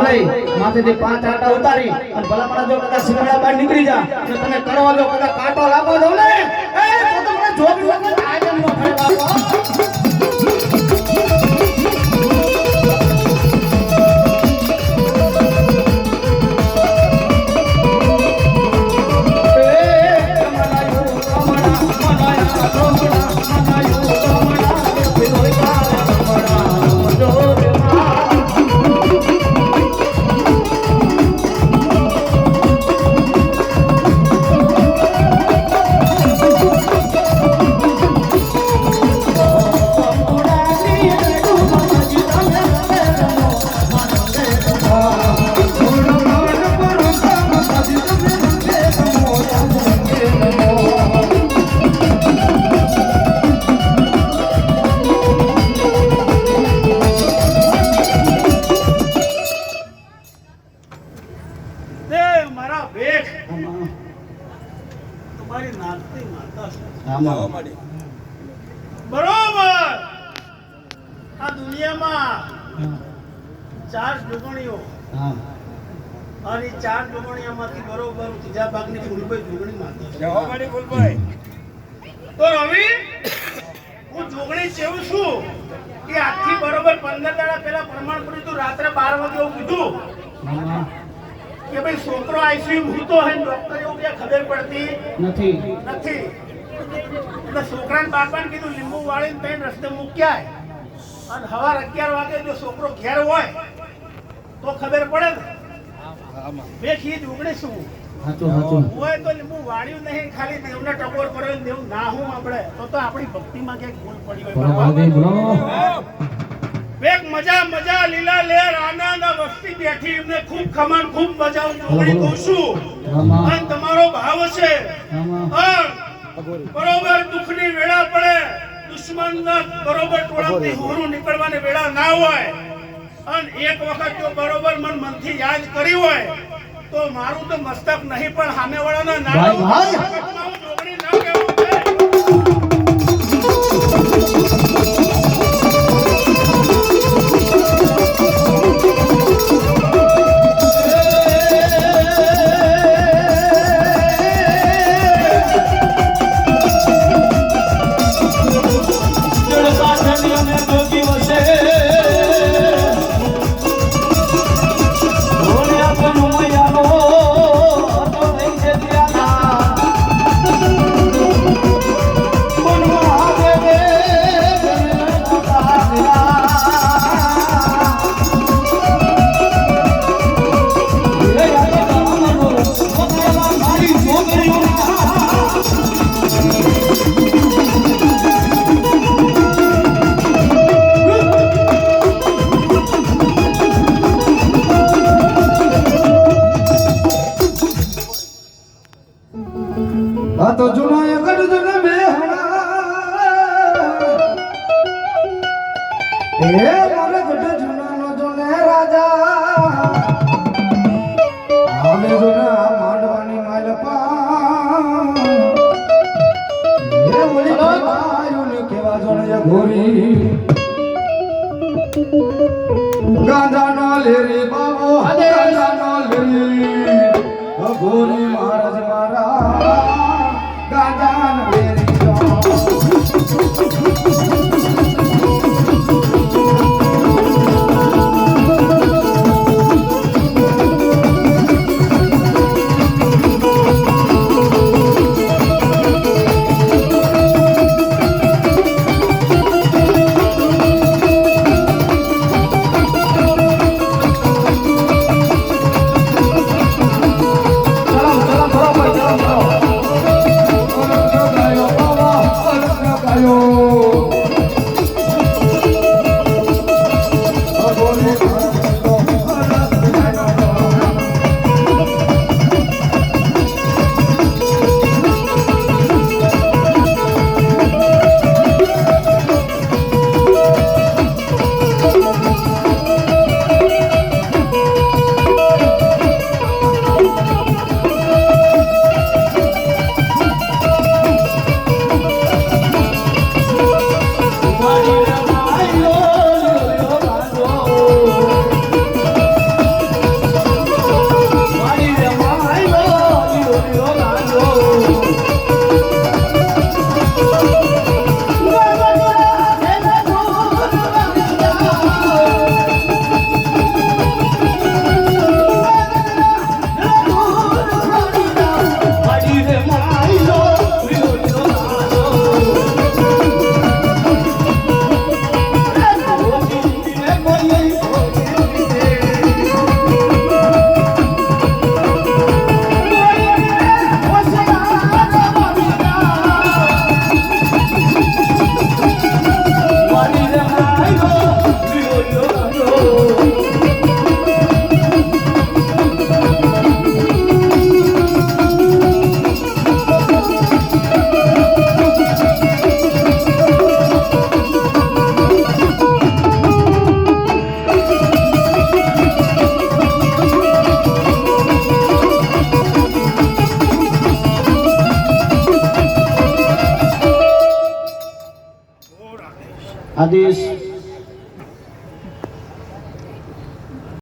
લઈ માથેથી 5 આટા ઉતારી અને ભલામણા જો કદાચ સિંગડા બહાર નીકળી જા અને તને કડવા જો કદાચ કાંટો લાગો દઉં ને તો તમને જોગ વગર આયન નો થાય બાપા બરોબર આ દુનિયામાં 4 જોગણીઓ અને 4 જોગણીઓમાંથી બરોબર ત્રીજા ભાગની ફૂલભાઈ જોગણી માનતો ફૂલભાઈ તો રવિ હું જોગણી જેવું છું કે આજથી બરોબર 15 દાડા પહેલા પ્રમાણ કર્યું તું રાત્રે 12 વાગે એવું કીધું કે ભાઈ છોકરો આઈસીયુ ભૂતો હે ડોક્ટર એવું કે ખબર પડતી નથી એટલે છોકરાને બાપાને કીધું લીંબુ વાળીને તઈને રસ્તે મૂક્યા અને સવાર 11 વાગે જો છોકરો ઘેર હોય તો ખબર પડે ને બે ખી જોગણી શું હોય તો લીંબુ વાળ્યું નહીં ખાલી દેવને ટકોર કર્યો દેવ ના હું આપણે તો આપણી ભક્તિમાં ક્યાંક ભૂલ પડી હોય બેક મજા લીલા લેર આનંદ વસ્તી બેઠી એમને ખૂબ ખમણ ખૂબ મજા જોગણી કહું છું અને તમારો ભાવ છે બરોબર દુઃખની વેળા પડે દુશ્મન બરોબર ટોળાથી હોરું નીકળવાની વેળા ના હોય અને એક વખત જો બરોબર મનથી યાદ કરી હોય તો મારું તો મસ્તક નહીં પણ સામેવાળાના નામ જોગણી ના કહેવું તો જૂનો એકડ જને બેહણા એ મારે ગઢ જૂનાનો જોને રાજા હવે જૂના માંડવાની માલપા એ બોલી આયુને કેવા જોને ગોરી ગાંધાનો લેરી બાબો ગાંધાનો લેરી ગોરી મહારાજ મારા ગાંધાન લેરી જો ચલો બરોબર ચલો આદેશ